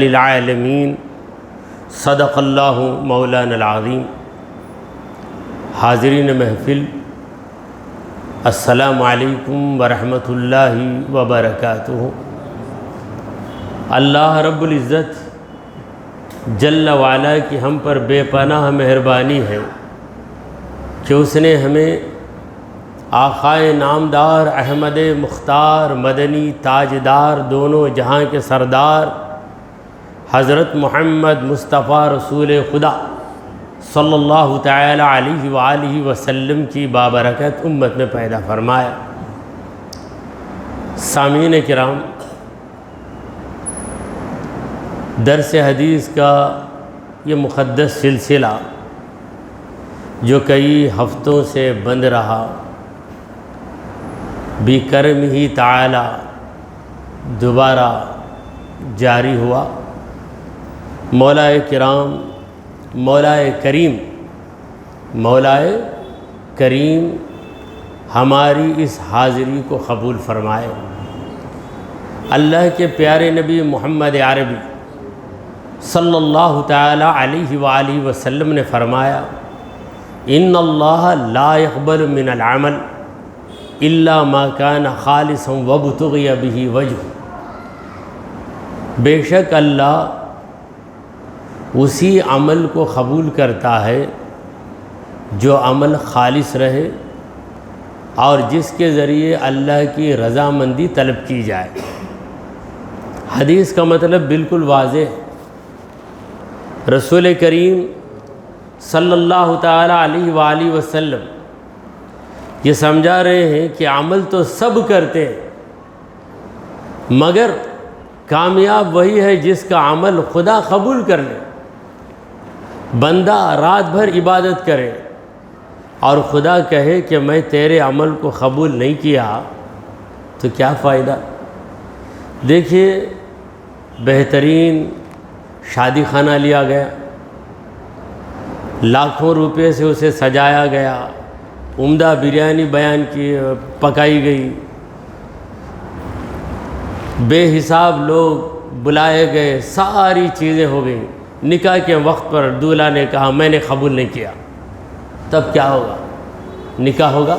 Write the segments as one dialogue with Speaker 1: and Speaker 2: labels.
Speaker 1: للعالمین صدق اللہ مولانا العظیم۔ حاضرین محفل، السلام علیکم ورحمۃ اللہ وبرکاتہ۔ اللہ رب العزت جل وعلا کی ہم پر بے پناہ مہربانی ہے کہ اس نے ہمیں آقائے نامدار احمد مختار مدنی تاجدار دونوں جہاں کے سردار حضرت محمد مصطفیٰ رسول خدا صلی اللہ تعالی علیہ وآلہ وسلم کی بابرکت امت میں پیدا فرمایا۔ سامعین کرام، درس حدیث کا یہ مقدس سلسلہ جو کئی ہفتوں سے بند رہا، بکرمہ تعالی دوبارہ جاری ہوا۔ مولائے کریم ہماری اس حاضری کو قبول فرمائے۔ اللہ کے پیارے نبی محمد عربی صلی اللہ تعالی علیہ وآلہ وسلم نے فرمایا، ان اللہ لا يقبل من العمل الا ما كان خالصا وابتغي به وجهه۔ بے شک اللہ اسی عمل کو قبول کرتا ہے جو عمل خالص رہے اور جس کے ذریعے اللہ کی رضامندی طلب کی جائے۔ حدیث کا مطلب بالکل واضح ہے۔ رسول کریم صلی اللہ تعالی علیہ وآلہ وسلم یہ سمجھا رہے ہیں کہ عمل تو سب کرتے ہیں، مگر کامیاب وہی ہے جس کا عمل خدا قبول کر لے۔ بندہ رات بھر عبادت کرے اور خدا کہے کہ میں تیرے عمل کو قبول نہیں کیا تو کیا فائدہ؟ دیکھیے، بہترین شادی خانہ لیا گیا، لاکھوں روپے سے اسے سجایا گیا، عمدہ بریانی پکائی گئی، بے حساب لوگ بلائے گئے، ساری چیزیں ہو گئیں۔ نکاح کے وقت پر دولہا نے کہا میں نے قبول نہیں کیا، تب کیا ہوگا؟ نکاح ہوگا؟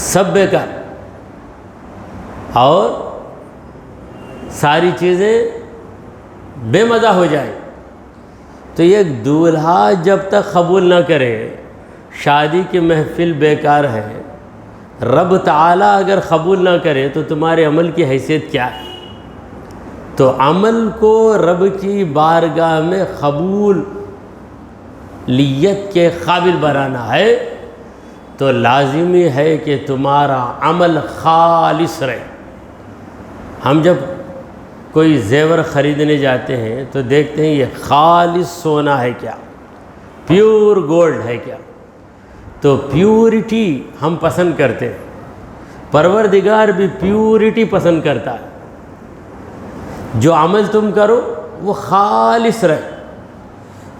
Speaker 1: سب بیکار اور ساری چیزیں بے مزہ ہو جائیں۔ تو یہ دولہا جب تک قبول نہ کرے شادی کی محفل بیکار ہے۔ رب تعالیٰ اگر قبول نہ کرے تو تمہارے عمل کی حیثیت کیا ہے؟ تو عمل کو رب کی بارگاہ میں قبولیت کے قابل بنانا ہے تو لازمی ہے کہ تمہارا عمل خالص رہے۔ ہم جب کوئی زیور خریدنے جاتے ہیں تو دیکھتے ہیں یہ خالص سونا ہے کیا، پیور گولڈ ہے کیا؟ تو پیورٹی ہم پسند کرتے ہیں، پروردگار بھی پیورٹی پسند کرتا ہے۔ جو عمل تم کرو وہ خالص رہے،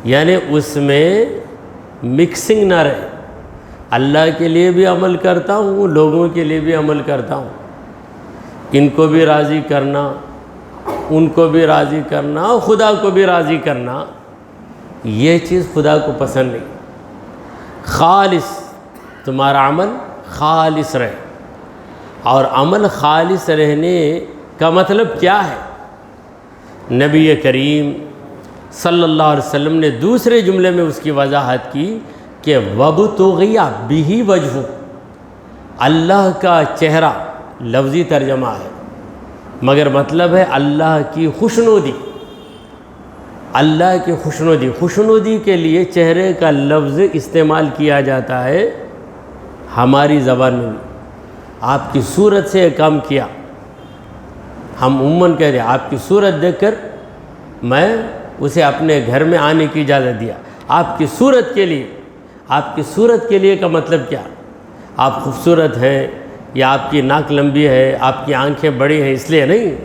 Speaker 1: یعنی اس میں مکسنگ نہ رہے۔ اللہ کے لیے بھی عمل کرتا ہوں، لوگوں کے لیے بھی عمل کرتا ہوں، ان کو بھی راضی کرنا، ان کو بھی راضی کرنا، خدا کو بھی راضی کرنا، یہ چیز خدا کو پسند نہیں۔ خالص تمہارا عمل خالص رہے، اور عمل خالص رہنے کا مطلب کیا ہے؟ نبی کریم صلی اللہ علیہ وسلم نے دوسرے جملے میں اس کی وضاحت کی کہ وَابْتُغِیَ بِهِ وَجْهُ، اللہ کا چہرہ لفظی ترجمہ ہے، مگر مطلب ہے اللہ کی خوشنودی۔ اللہ کی خوشنودی کے لیے چہرے کا لفظ استعمال کیا جاتا ہے ہماری زبان میں بھی۔ آپ کی صورت سے یہ کام کیا، ہم عموماً کہہ رہے ہیں آپ کی صورت دیکھ کر میں اسے اپنے گھر میں آنے کی اجازت دیا۔ آپ کی صورت کے لیے کا مطلب کیا؟ آپ خوبصورت ہیں یا آپ کی ناک لمبی ہے، آپ کی آنکھیں بڑی ہیں اس لیے نہیں،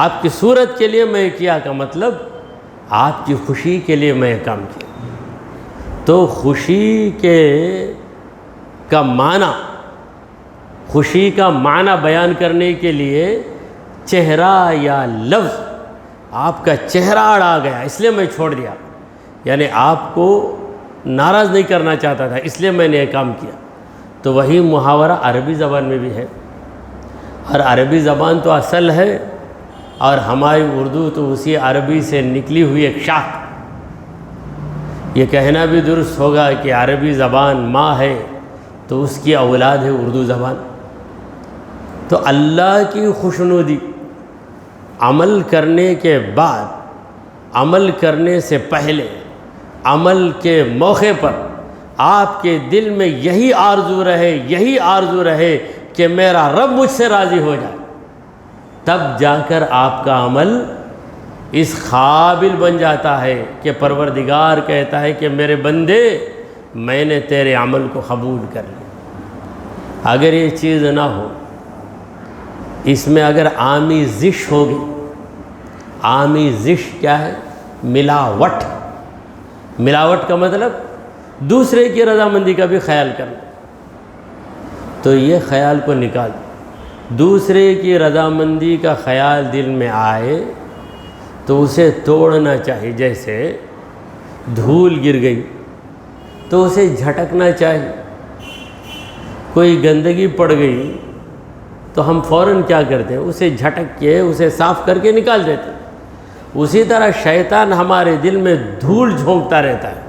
Speaker 1: آپ کی صورت کے لیے میں کیا کا مطلب آپ کی خوشی کے لیے میں کام کیا۔ تو خوشی کا معنی بیان کرنے کے لیے چہرہ یا لفظ آپ کا چہرہ اڑا گیا اس لیے میں چھوڑ دیا، یعنی آپ کو ناراض نہیں کرنا چاہتا تھا اس لیے میں نے یہ کام کیا، تو وہی محاورہ عربی زبان میں بھی ہے، اور عربی زبان تو اصل ہے، اور ہماری اردو تو اسی عربی سے نکلی ہوئی ایک شاخ۔ یہ کہنا بھی درست ہوگا کہ عربی زبان ماں ہے تو اس کی اولاد ہے اردو زبان۔ تو اللہ کی خوشنودی عمل کرنے کے بعد، عمل کرنے سے پہلے، عمل کے موقع پر آپ کے دل میں یہی آرزو رہے کہ میرا رب مجھ سے راضی ہو جائے، تب جا کر آپ کا عمل اس قابل بن جاتا ہے کہ پروردگار کہتا ہے کہ میرے بندے میں نے تیرے عمل کو قبول کر لیا۔ اگر یہ چیز نہ ہو، اس میں اگر آمیزش ہوگی، آمیزش کیا ہے؟ ملاوٹ۔ ملاوٹ کا مطلب دوسرے کی رضامندی کا بھی خیال کرنا، تو یہ خیال کو نکال، دوسرے کی رضامندی کا خیال دل میں آئے تو اسے توڑنا چاہیے، جیسے دھول گر گئی تو اسے جھٹکنا چاہیے، کوئی گندگی پڑ گئی تو ہم فوراً کیا کرتے ہیں؟ اسے جھٹک کے اسے صاف کر کے نکال دیتے ہیں۔ اسی طرح شیطان ہمارے دل میں دھول جھونکتا رہتا ہے،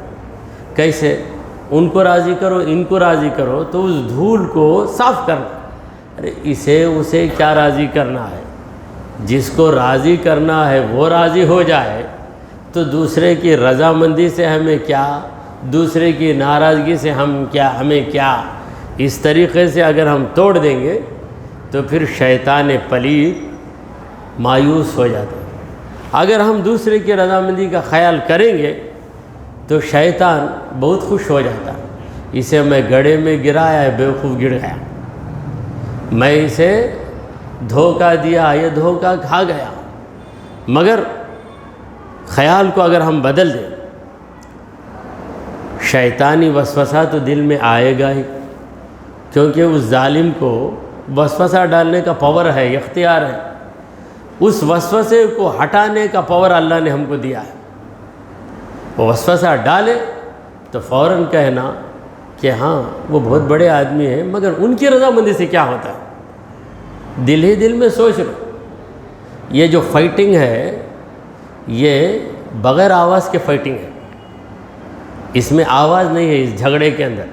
Speaker 1: کیسے؟ ان کو راضی کرو، ان کو راضی کرو، تو اس دھول کو صاف کرنا۔ ارے اسے کیا راضی کرنا ہے؟ جس کو راضی کرنا ہے وہ راضی ہو جائے تو دوسرے کی رضامندی سے ہمیں کیا، دوسرے کی ناراضگی سے ہمیں کیا؟ اس طریقے سے اگر ہم توڑ دیں گے تو پھر شیطان پلید مایوس ہو جاتا ہے۔ اگر ہم دوسرے کی رضامندی کا خیال کریں گے تو شیطان بہت خوش ہو جاتا ہے، اسے میں گڑھے میں گرایا، بیوقوف گر گیا، میں اسے دھوکہ دیا، یہ دھوکہ کھا گیا۔ مگر خیال کو اگر ہم بدل دیں، شیطانی وسوسہ تو دل میں آئے گا ہی، کیونکہ اس ظالم کو وسوسہ ڈالنے کا پاور ہے، اختیار ہے، اس وسوسے کو ہٹانے کا پاور اللہ نے ہم کو دیا ہے۔ وہ وسوسہ ڈالے تو فوراً کہنا کہ ہاں وہ بہت بڑے آدمی ہیں، مگر ان کی رضامندی سے کیا ہوتا ہے؟ دل ہی دل میں سوچ لو۔ یہ جو فائٹنگ ہے یہ بغیر آواز کے فائٹنگ ہے، اس میں آواز نہیں ہے۔ اس جھگڑے کے اندر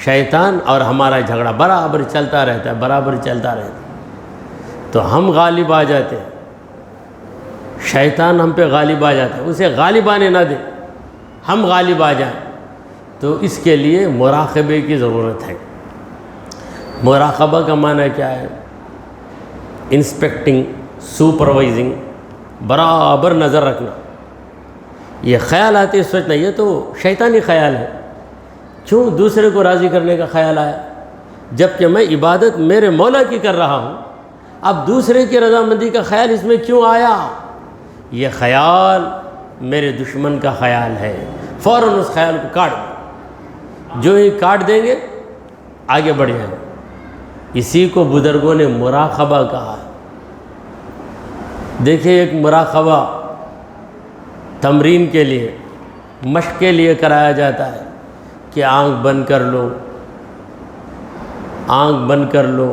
Speaker 1: شیطان اور ہمارا جھگڑا برابر چلتا رہتا ہے، برابر چلتا رہتا ہے، تو ہم غالب آ جاتے ہیں، شیطان ہم پہ غالب آ جاتا ہے، اسے غالب آنے نہ دیں، ہم غالب آ جائیں۔ تو اس کے لیے مراقبے کی ضرورت ہے۔ مراقبہ کا معنی کیا ہے؟ انسپیکٹنگ، سپروائزنگ، برابر نظر رکھنا۔ یہ خیال آتے ہیں سوچنا یہ تو شیطانی خیال ہے، کیوں دوسرے کو راضی کرنے کا خیال آیا؟ جبکہ میں عبادت میرے مولا کی کر رہا ہوں، اب دوسرے کی رضامندی کا خیال اس میں کیوں آیا؟ یہ خیال میرے دشمن کا خیال ہے، فوراً اس خیال کو کاٹ دیں، جو ہی کاٹ دیں گے آگے بڑھ جائیں گے۔ اسی کو بزرگوں نے مراقبہ کہا۔ دیکھیے ایک مراقبہ تمرین کے لیے، مشق کے لیے کرایا جاتا ہے کہ آنکھ بند کر لو، آنکھ بند کر لو،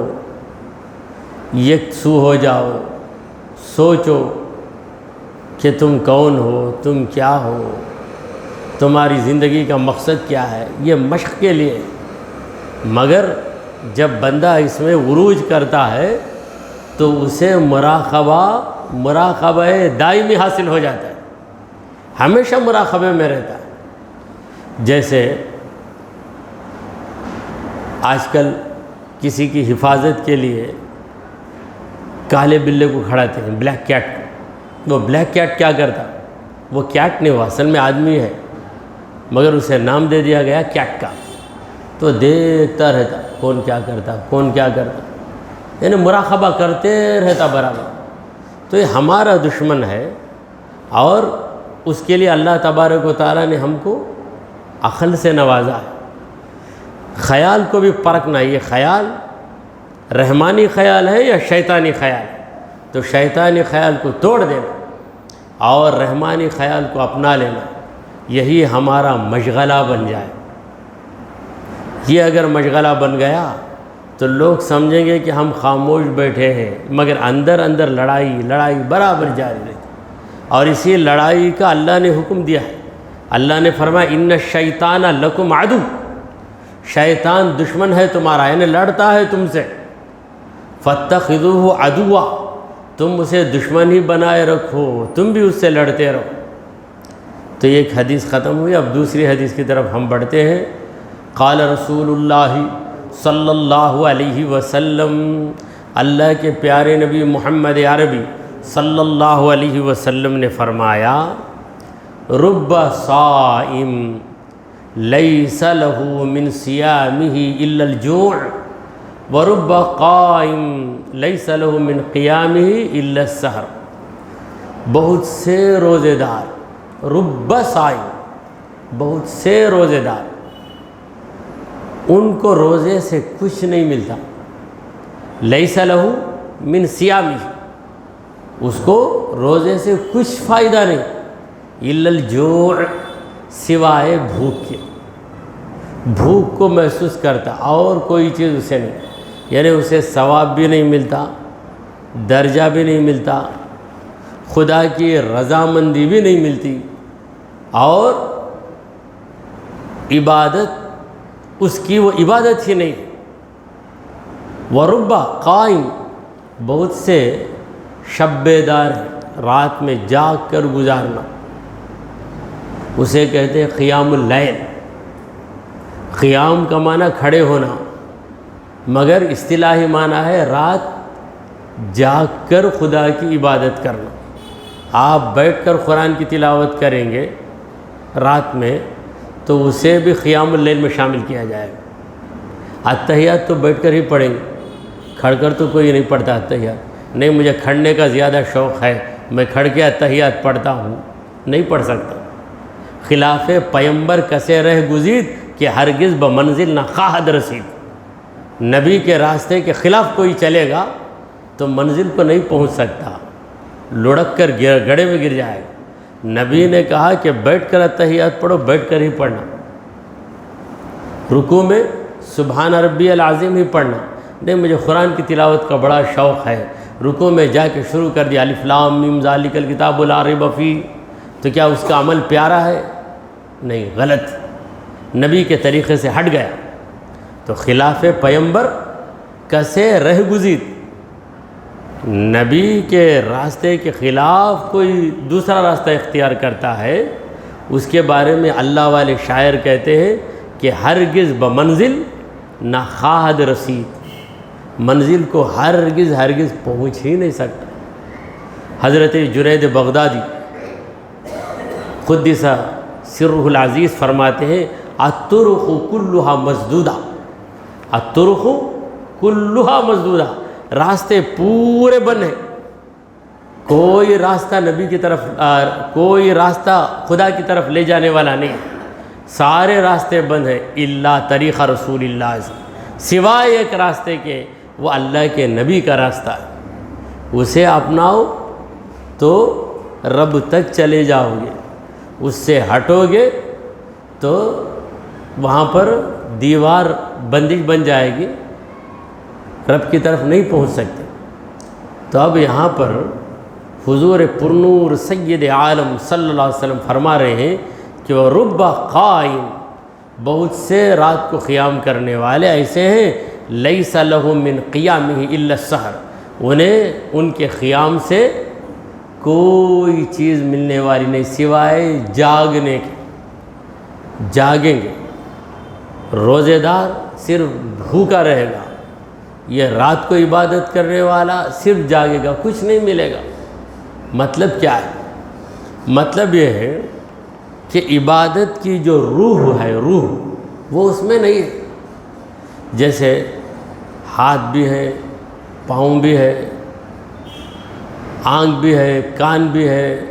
Speaker 1: یکسو ہو جاؤ، سوچو کہ تم کون ہو، تم کیا ہو، تمہاری زندگی کا مقصد کیا ہے۔ یہ مشق کے لیے، مگر جب بندہ اس میں عروج کرتا ہے تو اسے مراقبہ دائمی حاصل ہو جاتا ہے، ہمیشہ مراقبے میں رہتا ہے۔ جیسے آج کل کسی کی حفاظت کے لیے کالے بلے کو کھڑاتے ہیں، بلیک کیٹ کو۔ وہ بلیک کیٹ کیا کرتا؟ وہ کیٹ نہیں ہوا، اصل میں آدمی ہے، مگر اسے نام دے دیا گیا کیٹ کا۔ تو دیکھتا رہتا کون کیا کرتا، کون کیا کرتا، یعنی مراقبہ کرتے رہتا برابر۔ تو یہ ہمارا دشمن ہے، اور اس کے لیے اللہ تبارک و تعالیٰ نے ہم کو عقل سے نوازا ہے۔ خیال کو بھی پرکھنا، یہ خیال رحمانی خیال ہے یا شیطانی خیال ہے۔ تو شیطانی خیال کو توڑ دینا اور رحمانی خیال کو اپنا لینا، یہی ہمارا مشغلہ بن جائے۔ یہ اگر مشغلہ بن گیا تو لوگ سمجھیں گے کہ ہم خاموش بیٹھے ہیں، مگر اندر اندر لڑائی برابر جاری رہتی، اور اسی لڑائی کا اللہ نے حکم دیا ہے۔ اللہ نے فرمایا ان الشیطان لکم عدو، شیطان دشمن ہے تمہارا، یعنی لڑتا ہے تم سے، فاتخذوہ عدوا، تم اسے دشمن ہی بنائے رکھو، تم بھی اس سے لڑتے رہو۔ تو یہ ایک حدیث ختم ہوئی، اب دوسری حدیث کی طرف ہم بڑھتے ہیں۔ قال رسول اللہ صلی اللہ علیہ وسلم، اللہ کے پیارے نبی محمد عربی صلی اللہ علیہ وسلم نے فرمایا، رب صائم لیس لہ من صیامہ الا الجوع ورب قائم لیس لہ من قیامہ الا السحر۔ بہت سے روزے دار، رب صائم، بہت سے روزے دار، ان کو روزے سے کچھ نہیں ملتا، لیس لہ من صیامہ، اس کو روزے سے کچھ فائدہ نہیں، الا الجوع، سوائے بھوک کے، بھوک کو محسوس کرتا، اور کوئی چیز اسے نہیں، یعنی اسے ثواب بھی نہیں ملتا، درجہ بھی نہیں ملتا، خدا کی رضامندی بھی نہیں ملتی، اور عبادت اس کی وہ عبادت ہی نہیں۔ ورب قائم، بہت سے شب بیدار ہیں، رات میں جاگ کر گزارنا، اسے کہتے ہیں قیام اللیل۔ قیام کا معنی کھڑے ہونا، مگر اصطلاحی معنی ہے رات جاگ کر خدا کی عبادت کرنا۔ آپ بیٹھ کر قرآن کی تلاوت کریں گے رات میں تو اسے بھی قیام اللیل میں شامل کیا جائے گا۔ اتحیات تو بیٹھ کر ہی پڑھیں گے، کھڑ کر تو کوئی نہیں پڑھتا اتحیات، نہیں مجھے کھڑنے کا زیادہ شوق ہے، میں کھڑ کے اتحیات پڑھتا ہوں، نہیں پڑھ سکتا۔ خلاف پیمبر کسے رہ گزید کہ ہرگز بمنزل نہ خواہد رسید۔ نبی کے راستے کے خلاف کوئی چلے گا تو منزل کو نہیں پہنچ سکتا، لڑک کر گڑھے میں گر جائے گا۔ نبی نے کہا کہ بیٹھ کر اتحیات پڑھو، بیٹھ کر ہی پڑھنا، رکوع میں سبحان ربی العظیم ہی پڑھنا، نہیں مجھے قرآن کی تلاوت کا بڑا شوق ہے، رکوع میں جا کے شروع کر دیا الف لام میم ذالک الکتاب لا ریب فیہ، تو کیا اس کا عمل پیارا ہے؟ نہیں، غلط، نبی کے طریقے سے ہٹ گیا، تو خلاف پیمبر کسے رہ گزید۔ نبی کے راستے کے خلاف کوئی دوسرا راستہ اختیار کرتا ہے، اس کے بارے میں اللہ والے شاعر کہتے ہیں کہ ہرگز بمنزل نہ خواہد رسید، منزل کو ہرگز پہنچ ہی نہیں سکتا۔ حضرت جنید بغدادی قدس سرہ العزیز فرماتے ہیں الطرق کلھا مسدودہ، الطرق کلھا مسدودہ، راستے پورے بند ہیں، کوئی راستہ نبی کی طرف، کوئی راستہ خدا کی طرف لے جانے والا نہیں، سارے راستے بند ہیں، الا طریق رسول اللہ، سوائے ایک راستے کے، وہ اللہ کے نبی کا راستہ ہے، اسے اپناؤ تو رب تک چلے جاؤ گے، اس سے ہٹو گے تو وہاں پر دیوار بندش بن جائے گی، رب کی طرف نہیں پہنچ سکتے۔ تو اب یہاں پر حضور پرنور سید عالم صلی اللہ علیہ وسلم فرما رہے ہیں کہ وہ رب قائم، بہت سے رات کو قیام کرنے والے ایسے ہیں، لیس لہ من قیامہ الا السحر، انہیں ان کے قیام سے کوئی چیز ملنے والی نہیں سوائے جاگنے کے، جاگیں گے۔ روزے دار صرف بھوکا رہے گا، یہ رات کو عبادت کرنے والا صرف جاگے گا، کچھ نہیں ملے گا۔ مطلب کیا ہے؟ مطلب یہ ہے کہ عبادت کی جو روح ہے، روح وہ اس میں نہیں ہے۔ جیسے ہاتھ بھی ہے، پاؤں بھی ہے، آنکھ بھی ہے، کان بھی ہے،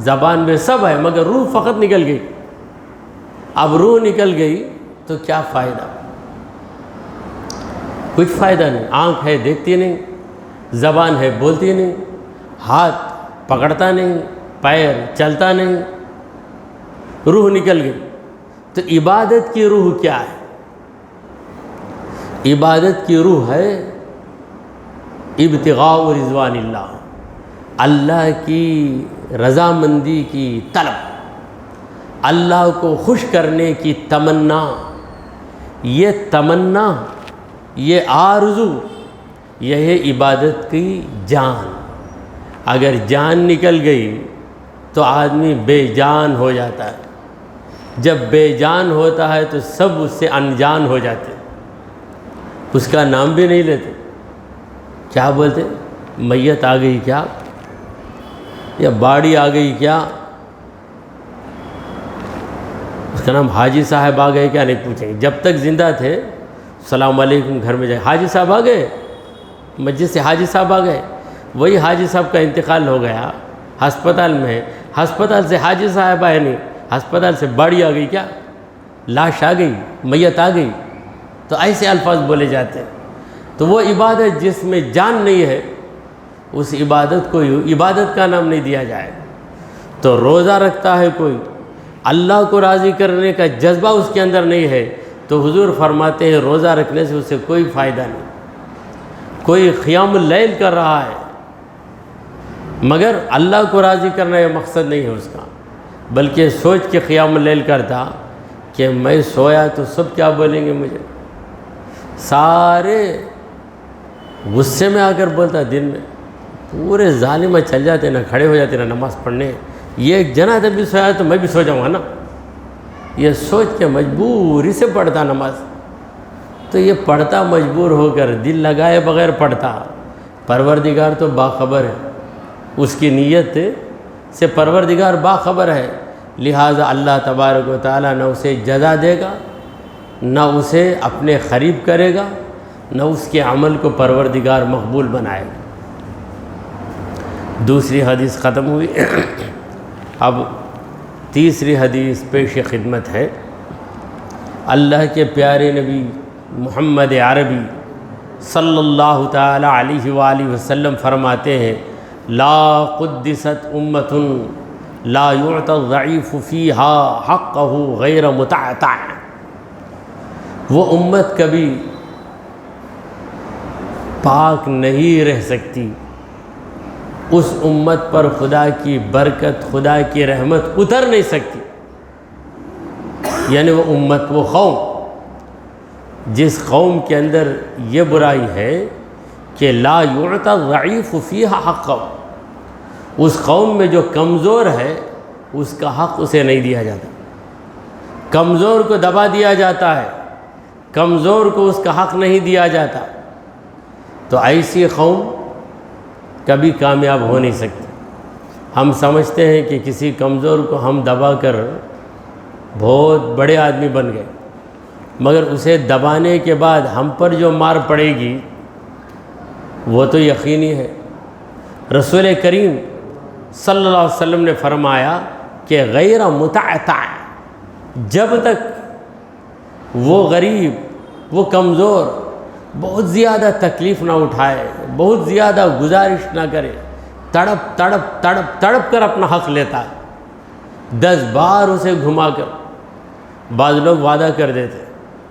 Speaker 1: زبان بھی، سب ہے، مگر روح فقط نکل گئی۔ اب روح نکل گئی تو کیا فائدہ؟ کچھ فائدہ نہیں۔ آنکھ ہے دیکھتی نہیں، زبان ہے بولتی نہیں، ہاتھ پکڑتا نہیں، پیر چلتا نہیں، روح نکل گئی۔ تو عبادت کی روح کیا ہے؟ عبادت کی روح ہے ابتغاء رضوان اللہ، اللہ کی رضامندی کی طلب، اللہ کو خوش کرنے کی تمنا۔ یہ تمنا، یہ آرزو، یہ ہے عبادت کی جان۔ اگر جان نکل گئی تو آدمی بے جان ہو جاتا ہے، جب بے جان ہوتا ہے تو سب اس سے انجان ہو جاتے، اس کا نام بھی نہیں لیتے۔ کیا بولتے؟ میت آ گئی کیا، یا باڑی آ گئی کیا، اس کا نام حاجی صاحب آ گئے کیا نہیں پوچھیں گے۔ جب تک زندہ تھے السلام علیکم گھر میں جائے، حاجی صاحب آ گئے، مسجد سے حاجی صاحب آ گئے۔ وہی حاجی صاحب کا انتقال ہو گیا، ہسپتال میں ہے، ہسپتال سے حاجی صاحب آئے نہیں، ہسپتال سے باڑی آ گئی کیا، لاش آ گئی، میت آ گئی۔ تو ایسے الفاظ بولے جاتے ہیں۔ تو وہ عبادت جس میں جان نہیں ہے، اس عبادت کو عبادت کا نام نہیں دیا جائے۔ تو روزہ رکھتا ہے کوئی، اللہ کو راضی کرنے کا جذبہ اس کے اندر نہیں ہے، تو حضور فرماتے ہیں روزہ رکھنے سے اسے کوئی فائدہ نہیں۔ کوئی قیام اللیل کر رہا ہے مگر اللہ کو راضی کرنا یہ مقصد نہیں ہے اس کا، بلکہ سوچ کے قیام اللیل کرتا کہ میں سویا تو سب کیا بولیں گے مجھے، سارے غصے میں آ کر بولتا، دن میں پورے ظالمہ چل جاتے نا، کھڑے ہو جاتے نا نماز پڑھنے، یہ ایک جنازہ بھی سویا تو میں بھی سو جاؤں گا نا، یہ سوچ کے مجبوری سے پڑھتا نماز۔ تو یہ پڑھتا مجبور ہو کر، دل لگائے بغیر پڑھتا۔ پروردگار تو باخبر ہے، اس کی نیت سے پروردگار باخبر ہے، لہٰذا اللہ تبارک و تعالیٰ نہ اسے جزا دے گا، نہ اسے اپنے قریب کرے گا، نہ اس کے عمل کو پروردگار مقبول بنائے گا۔ دوسری حدیث ختم ہوئی، اب تیسری حدیث پیش خدمت ہے۔ اللہ کے پیارے نبی محمد عربی صلی اللہ تعالی علیہ وآلہ وسلم فرماتے ہیں، لا قدست امت لا يعطى الضعیف فیہا حقہ غیر متعتع۔ وہ امت کبھی پاک نہیں رہ سکتی، اس امت پر خدا کی برکت، خدا کی رحمت اتر نہیں سکتی۔ یعنی وہ امت، وہ قوم، جس قوم کے اندر یہ برائی ہے کہ لا يعطى الضعیف فیہا حقہ، اس قوم میں جو کمزور ہے اس کا حق اسے نہیں دیا جاتا، کمزور کو دبا دیا جاتا ہے، کمزور کو اس کا حق نہیں دیا جاتا، تو ایسی قوم کبھی کامیاب ہو نہیں سکتی۔ ہم سمجھتے ہیں کہ کسی کمزور کو ہم دبا کر بہت بڑے آدمی بن گئے، مگر اسے دبانے کے بعد ہم پر جو مار پڑے گی وہ تو یقینی ہے۔ رسول کریم صلی اللہ علیہ وسلم نے فرمایا کہ غیر متعتع، جب تک وہ غریب، وہ کمزور بہت زیادہ تکلیف نہ اٹھائے، بہت زیادہ گزارش نہ کرے، تڑپ تڑپ تڑپ تڑپ کر اپنا حق لیتا ہے، 10 بار اسے گھما کر۔ بعض لوگ وعدہ کر دیتے،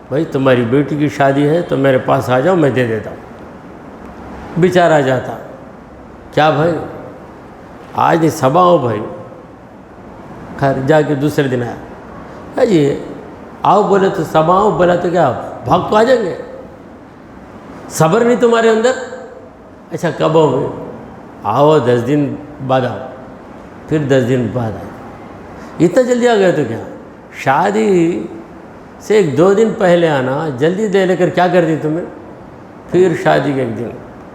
Speaker 1: بھائی تمہاری بیٹی کی شادی ہے تو میرے پاس آ جاؤ، میں دے دیتا ہوں۔ بیچارہ جاتا، کیا بھائی آج نہیں صبح ہو بھائی، خیر جا کے دوسرے دن آیا، جی آؤ، بولے تو صبح ہو، بولا تو کیا بھاگ تو آ جائیں گے، صبر نہیں تمہارے اندر؟ اچھا کب ہو بھائی؟ آؤ 10 دن بعد آؤ، پھر 10 دن بعد آؤ، اتنا جلدی آ گئے تو کیا؟ شادی سے 1-2 دن پہلے آنا، جلدی دے لے کر کیا کر دی تمہیں؟ پھر شادی کے 1 دن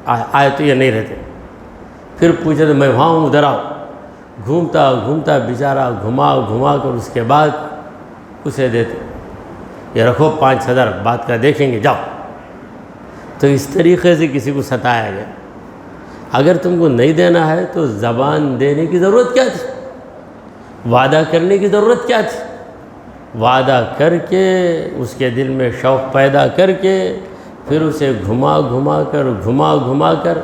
Speaker 1: آئے تو یہ نہیں رہتے، پھر پوچھے تو میں وہاں ہوں، ادھر آؤ، گھومتا گھومتا بیچارہ گھما گھما کر اس کے بعد اسے دیتے، یہ رکھو 5000 بات کا دیکھیں گے، جاؤ۔ تو اس طریقے سے کسی کو ستایا گیا۔ اگر تم کو نہیں دینا ہے تو زبان دینے کی ضرورت کیا تھی؟ وعدہ کرنے کی ضرورت کیا تھی؟ وعدہ کر کے اس کے دل میں شوق پیدا کر کے پھر اسے گھما گھما کر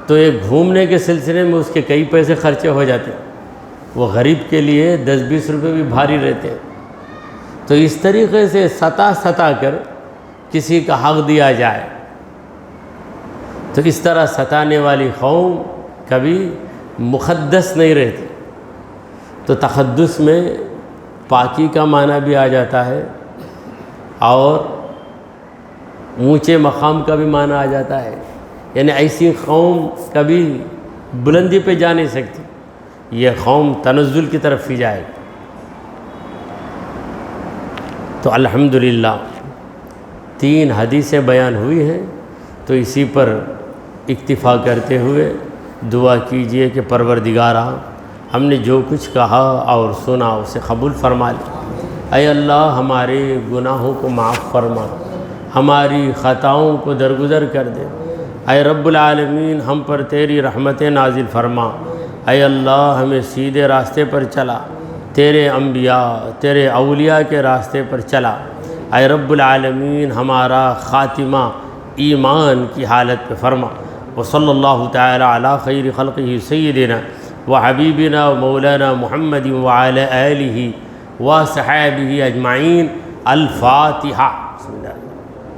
Speaker 1: تو ایک گھومنے کے سلسلے میں اس کے کئی پیسے خرچے ہو جاتے ہیں، وہ غریب کے لیے 10-20 روپے بھی بھاری رہتے ہیں۔ تو اس طریقے سے ستا کر کسی کا حق دیا جائے، تو اس طرح ستانے والی قوم کبھی مقدس نہیں رہتی۔ تو تقدس میں پاکی کا معنی بھی آ جاتا ہے اور اونچے مقام کا بھی معنی آ جاتا ہے، یعنی ایسی قوم کبھی بلندی پہ جا نہیں سکتی، یہ قوم تنزل کی طرف ہی جائے۔ تو الحمدللہ 3 حدیثیں بیان ہوئی ہیں، تو اسی پر اکتفا کرتے ہوئے دعا کیجئے کہ پروردگارا ہم نے جو کچھ کہا اور سنا اسے قبول فرما لے۔ اے اللہ ہمارے گناہوں کو معاف فرما، ہماری خطاؤں کو درگزر کر دے۔ اے رب العالمین ہم پر تیری رحمتیں نازل فرما۔ اے اللہ ہمیں سیدھے راستے پر چلا، تیرے انبیاء تیرے اولیاء کے راستے پر چلا۔ اے رب العالمین ہمارا خاتمہ ایمان کی حالت پہ فرما۔ وصلی اللہ تعالی علی خیر خلقہ سیدنا وحبیبنا ومولانا محمد وعلی آلہ وصحابہ اجمعین۔ الفاتحہ۔